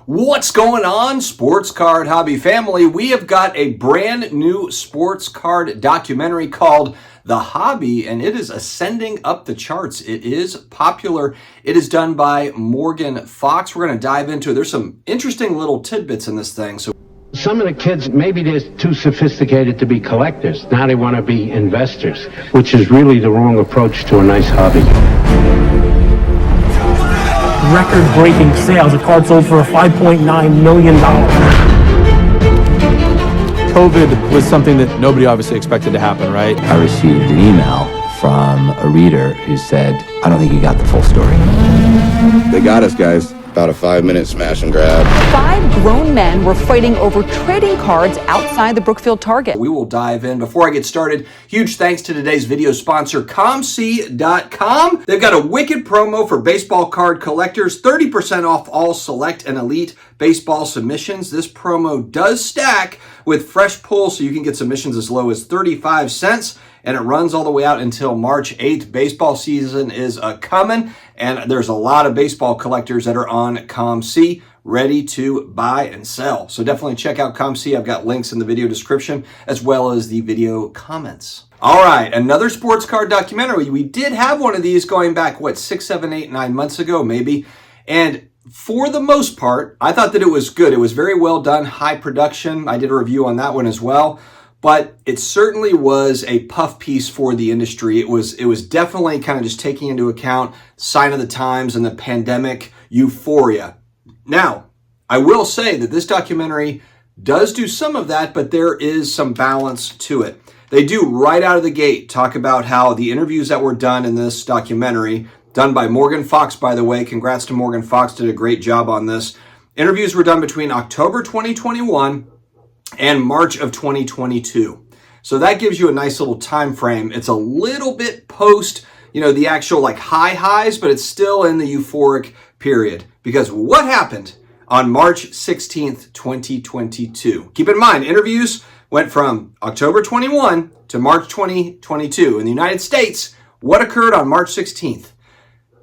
What's going on, sports card hobby family? We have got a brand new sports card documentary called The Hobby, and it is ascending up the charts. It is popular. It is done by Morgan Fox. We're going to dive into it. There's some interesting little tidbits in this thing. So some of the kids, maybe they're too sophisticated to be collectors. Now they want to be investors, which is really the wrong approach to a nice hobby. Record-breaking sales. The card sold for $5.9 million. COVID was something that nobody obviously expected to happen, right? I received an email from a reader who said, I don't think you got the full story. They got us, guys. About a 5-minute smash and grab. 5 grown men were fighting over trading cards outside the Brookfield Target. We will dive in. Before I get started, huge thanks to today's video sponsor, COMC.com. They've got a wicked promo for baseball card collectors, 30% off all select and elite baseball submissions. This promo does stack with fresh pulls, so you can get submissions as low as 35 cents. And it runs all the way out until March 8th. Baseball season is coming, and there's a lot of baseball collectors that are on COMC ready to buy and sell. So definitely check out COMC. I've got links in the video description as well as the video comments. All right, another sports card documentary. We did have one of these going back, 6, 7, 8, 9 months ago, maybe. And for the most part, I thought that it was good. It was very well done, high production. I did a review on that one as well. But it certainly was a puff piece for the industry. It was definitely kind of just taking into account sign of the times and the pandemic euphoria. Now, I will say that this documentary does do some of that, but there is some balance to it. They do right out of the gate talk about how the interviews that were done in this documentary, done by Morgan Fox, by the way, congrats to Morgan Fox, did a great job on this. Interviews were done between October 2021 and March of 2022. So that gives you a nice little time frame. It's a little bit post, the actual high highs, but it's still in the euphoric period. Because what happened on March 16th, 2022? Keep in mind, interviews went from October 21 to March 2022. In the United States, what occurred on March 16th?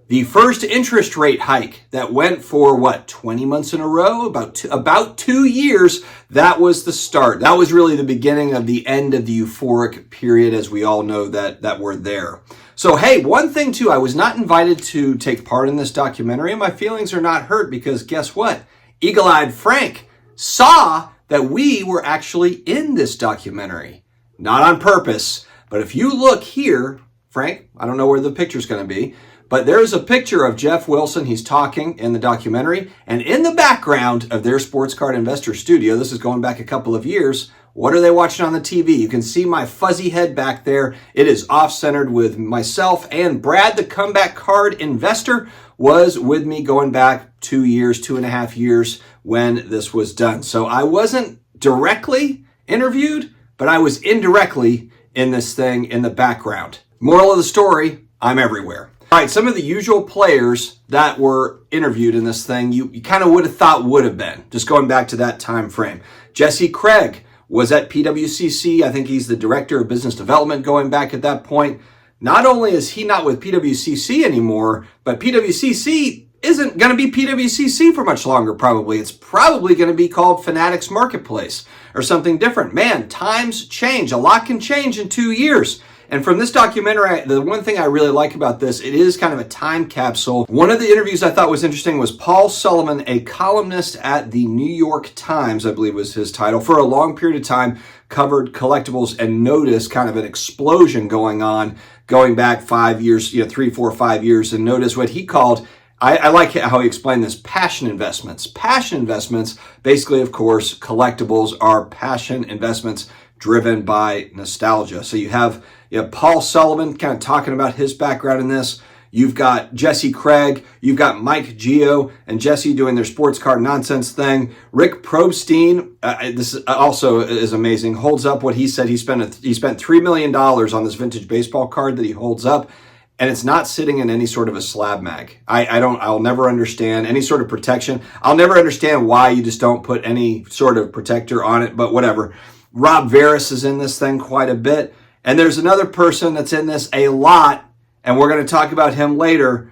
The first interest rate hike that went for 20 months in a row, about 2 years. That was the start. That was really the beginning of the end of the euphoric period, as we all know that we're there. So, hey, one thing too, I was not invited to take part in this documentary, and my feelings are not hurt because guess what? Eagle-eyed Frank saw that we were actually in this documentary. Not on purpose, but if you look here, Frank, I don't know where the picture's going to be, but there's a picture of Jeff Wilson. He's talking in the documentary. And in the background of their sports card investor studio, this is going back a couple of years, what are they watching on the TV? You can see my fuzzy head back there. It is off-centered with myself, and Brad, the comeback card investor, was with me going back 2 years, 2.5 years when this was done. So I wasn't directly interviewed, but I was indirectly in this thing in the background. Moral of the story, I'm everywhere. All right, some of the usual players that were interviewed in this thing, you kind of would have thought would have been, just going back to that time frame. Jesse Craig was at PWCC. I think he's the director of business development going back at that point. Not only is he not with PWCC anymore, but PWCC isn't going to be PWCC for much longer, probably. It's probably going to be called Fanatics Marketplace or something different. Man, times change. A lot can change in 2 years. And from this documentary, the one thing I really like about this, it is kind of a time capsule. One of the interviews I thought was interesting was Paul Sullivan, a columnist at the New York Times, I believe was his title, for a long period of time, covered collectibles and noticed kind of an explosion going on, going back 5 years, 3, 4, 5 years, and notice what he called, I like how he explained this, passion investments. Passion investments, basically, of course, collectibles are passion investments driven by nostalgia. So you have Paul Sullivan kind of talking about his background in this. You've got Jesse Craig. You've got Mike Gio and Jesse doing their sports card nonsense thing. Rick Probstein, this also is amazing, holds up what he said. He spent $3 million on this vintage baseball card that he holds up, and it's not sitting in any sort of a SlabMag. I'll never understand any sort of protection. I'll never understand why you just don't put any sort of protector on it, but whatever. Rob Veras is in this thing quite a bit. And there's another person that's in this a lot, and we're going to talk about him later,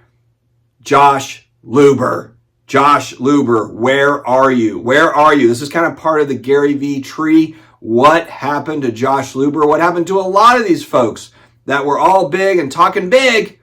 Josh Luber. Josh Luber, where are you? Where are you? This is kind of part of the Gary V tree. What happened to Josh Luber? What happened to a lot of these folks that were all big and talking big?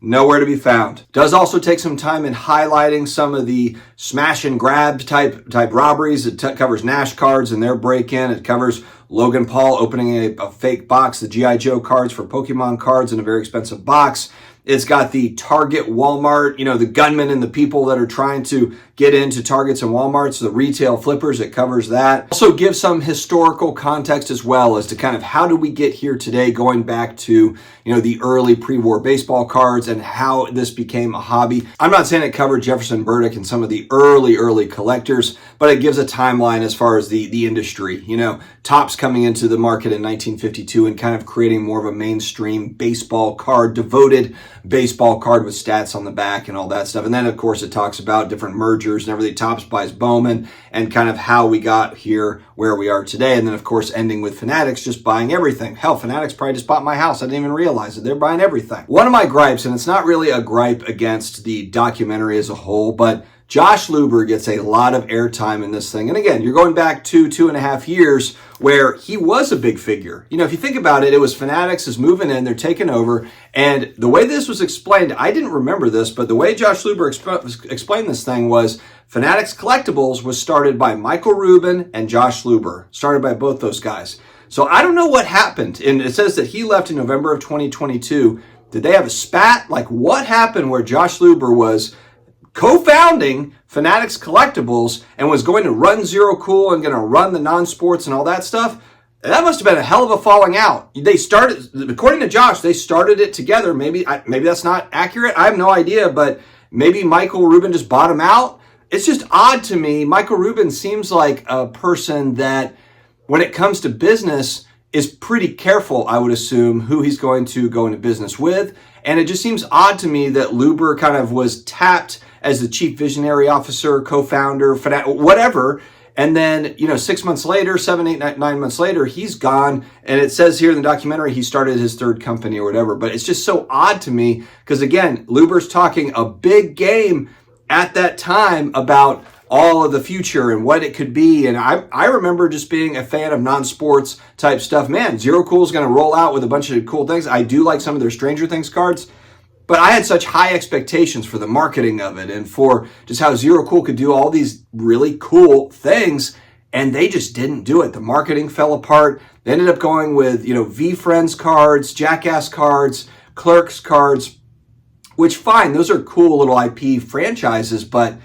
Nowhere to be found. Does also take some time in highlighting some of the smash and grab type robberies. It covers Nash cards and their break-in. It covers Logan Paul opening a fake box, the G.I. Joe cards for Pokemon cards in a very expensive box. It's got the Target, Walmart, the gunmen and the people that are trying to get into Targets and Walmarts, the retail flippers. It covers that. Also gives some historical context as well as to kind of how do we get here today, going back to, the early pre-war baseball cards and how this became a hobby. I'm not saying it covered Jefferson Burdick and some of the early collectors, but it gives a timeline as far as the industry. Topps coming into the market in 1952 and kind of creating more of a mainstream baseball card, devoted baseball card with stats on the back and all that stuff. And then, of course, it talks about different mergers and everything. Topps buys Bowman and kind of how we got here where we are today. And then, of course, ending with Fanatics just buying everything. Hell, Fanatics probably just bought my house. I didn't even realize it. They're buying everything. One of my gripes, and it's not really a gripe against the documentary as a whole, but Josh Luber gets a lot of airtime in this thing. And again, you're going back 2.5 years where he was a big figure. If you think about it, it was Fanatics is moving in, they're taking over. And the way this was explained, I didn't remember this, but the way Josh Luber explained this thing was Fanatics Collectibles was started by Michael Rubin and Josh Luber, started by both those guys. So I don't know what happened. And it says that he left in November of 2022. Did they have a spat? Like, what happened where Josh Luber was co-founding Fanatics Collectibles and was going to run Zero Cool and going to run the non-sports and all that stuff? That must have been a hell of a falling out. They started, according to Josh, they started it together. Maybe that's not accurate. I have no idea, but maybe Michael Rubin just bought him out. It's just odd to me. Michael Rubin seems like a person that, when it comes to business, is pretty careful, I would assume, who he's going to go into business with. And it just seems odd to me that Luber kind of was tapped as the chief visionary officer, co-founder, whatever. And then, 6 months later, 7, 8, 9 months later, he's gone. And it says here in the documentary, he started his third company or whatever. But it's just so odd to me because, again, Luber's talking a big game at that time about all of the future and what it could be. And I remember just being a fan of non-sports type stuff. Man, Zero Cool is going to roll out with a bunch of cool things. I do like some of their Stranger Things cards, but I had such high expectations for the marketing of it and for just how Zero Cool could do all these really cool things, and they just didn't do it. The marketing fell apart. They ended up going with, V-Friends cards, Jackass cards, Clerks cards, which fine, those are cool little IP franchises, but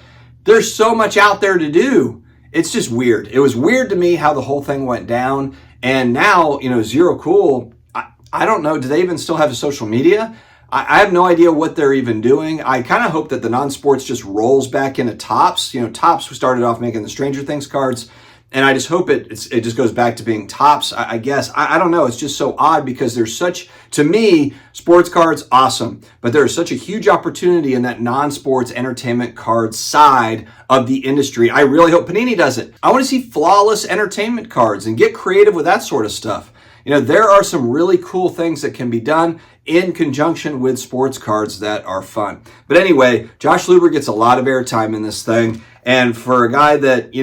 there's so much out there to do. It's just weird. It was weird to me how the whole thing went down. And now, Zero Cool, I don't know, do they even still have a social media? I have no idea what they're even doing. I kind of hope that the non-sports just rolls back into Topps. Topps started off making the Stranger Things cards, and I just hope it just goes back to being Topps, I guess. I don't know. It's just so odd because there's such, to me, sports cards, awesome. But there's such a huge opportunity in that non-sports entertainment card side of the industry. I really hope Panini does it. I want to see flawless entertainment cards and get creative with that sort of stuff. There are some really cool things that can be done in conjunction with sports cards that are fun. But anyway, Josh Luber gets a lot of airtime in this thing. And for a guy that,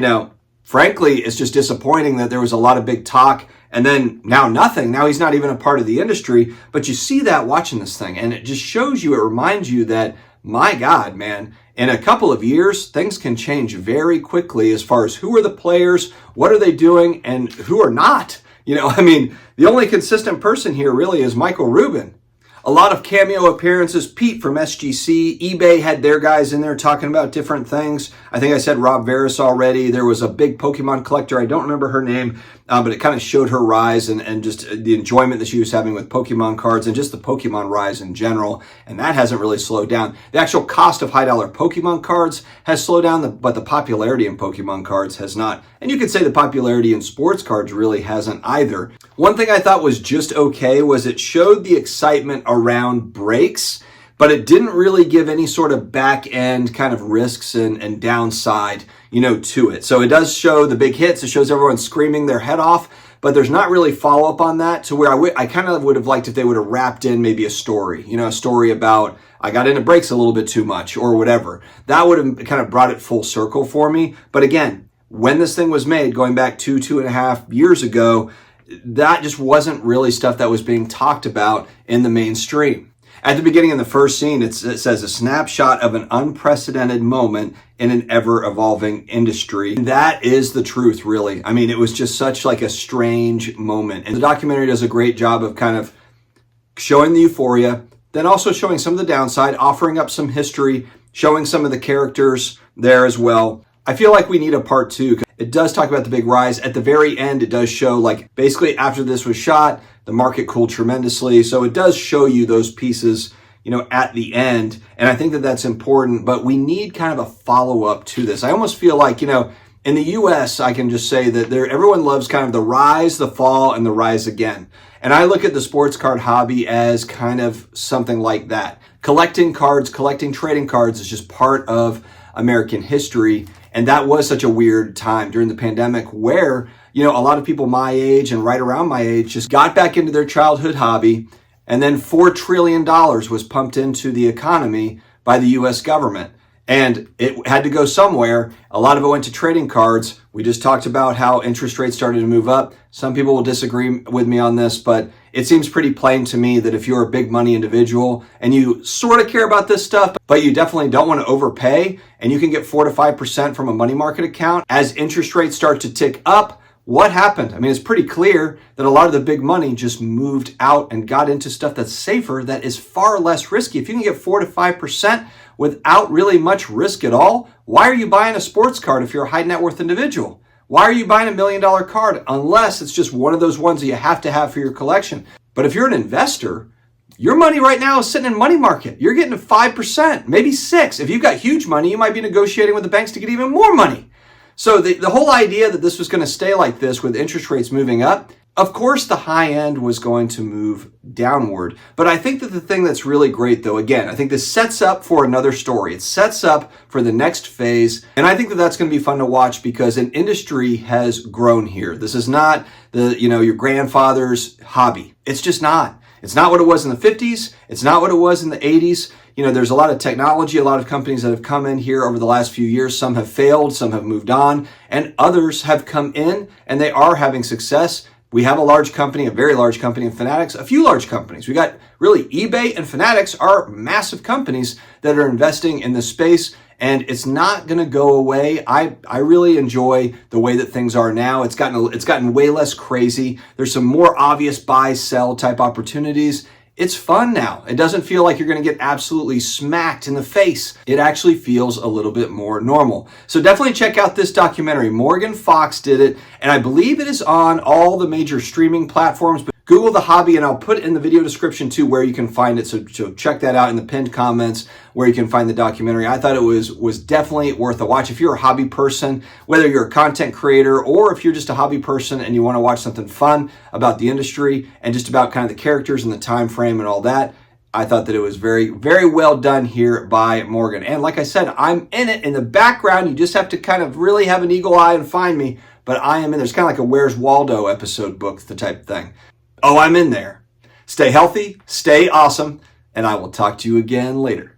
frankly, it's just disappointing that there was a lot of big talk and then now nothing. Now he's not even a part of the industry. But you see that watching this thing, and it just shows you, it reminds you that, my God, man, in a couple of years, things can change very quickly as far as who are the players, what are they doing, and who are not. The only consistent person here really is Michael Rubin. A lot of cameo appearances. Pete from SGC, eBay had their guys in there talking about different things. I think I said Rob Veras already. There was a big Pokemon collector. I don't remember her name, but it kind of showed her rise and just the enjoyment that she was having with Pokemon cards and just the Pokemon rise in general. And that hasn't really slowed down. The actual cost of high-dollar Pokemon cards has slowed down, but the popularity in Pokemon cards has not. And you could say the popularity in sports cards really hasn't either. One thing I thought was just okay was it showed the excitement around breaks, but it didn't really give any sort of back end kind of risks and downside, to it. So it does show the big hits. It shows everyone screaming their head off, but there's not really follow up on that to where I kind of would have liked if they would have wrapped in maybe a story, a story about I got into brakes a little bit too much or whatever. That would have kind of brought it full circle for me. But again, when this thing was made, going back 2.5 years ago, that just wasn't really stuff that was being talked about in the mainstream. At the beginning of the first scene, it says a snapshot of an unprecedented moment in an ever-evolving industry. And that is the truth, really. I mean, it was just such like a strange moment. And the documentary does a great job of kind of showing the euphoria, then also showing some of the downside, offering up some history, showing some of the characters there as well. I feel like we need a part 2. It does talk about the big rise. At the very end, it does show like basically after this was shot, the market cooled tremendously. So it does show you those pieces, you know, at the end. And I think that that's important, but we need kind of a follow-up to this. I almost feel like, you know, in the US, I can just say that everyone loves kind of the rise, the fall, and the rise again. And I look at the sports card hobby as kind of something like that. Collecting cards, collecting trading cards is just part of American history. And that was such a weird time during the pandemic where, you know, a lot of people my age and right around my age just got back into their childhood hobby. And then $4 trillion was pumped into the economy by the US government. And it had to go somewhere. A lot of it went to trading cards. We just talked about how interest rates started to move up. Some people will disagree with me on this, but it seems pretty plain to me that if you're a big money individual and you sort of care about this stuff, but you definitely don't want to overpay, and you can get 4 to 5% from a money market account, as interest rates start to tick up, what happened? I mean, it's pretty clear that a lot of the big money just moved out and got into stuff that's safer, that is far less risky. If you can get 4 to 5% without really much risk at all, why are you buying a sports card if you're a high net worth individual? Why are you buying $1 million card unless it's just one of those ones that you have to have for your collection? But if you're an investor, your money right now is sitting in money market. You're getting 5%, maybe 6%. If you've got huge money, you might be negotiating with the banks to get even more money. So the whole idea that this was going to stay like this with interest rates moving up, of course the high end was going to move downward. But I think that the thing that's really great though, again, I think this sets up for another story. It sets up for the next phase. And I think that that's going to be fun to watch because an industry has grown here. This is not your grandfather's hobby. It's just not. It's not what it was in the 50s. It's not what it was in the 80s. You know, there's a lot of technology, a lot of companies that have come in here over the last few years. Some have failed, some have moved on, and others have come in and they are having success. We have a large company, a very large company in Fanatics, a few large companies. We got really eBay and Fanatics are massive companies that are investing in this space, and it's not going to go away. I really enjoy the way that things are now. It's gotten way less crazy. There's some more obvious buy, sell type opportunities. It's fun now. It doesn't feel like you're going to get absolutely smacked in the face. It actually feels a little bit more normal. So definitely check out this documentary. Morgan Fox did it, and I believe it is on all the major streaming platforms. But Google the hobby, and I'll put in the video description too where you can find it. So check that out in the pinned comments where you can find the documentary. I thought it was definitely worth a watch. If you're a hobby person, whether you're a content creator or if you're just a hobby person and you want to watch something fun about the industry and just about kind of the characters and the time frame and all that, I thought that it was very, very well done here by Morgan. And like I said, I'm in it in the background. You just have to kind of really have an eagle eye and find me. But I am in there. It's kind of like a Where's Waldo episode book, the type thing. Oh, I'm in there. Stay healthy, stay awesome, and I will talk to you again later.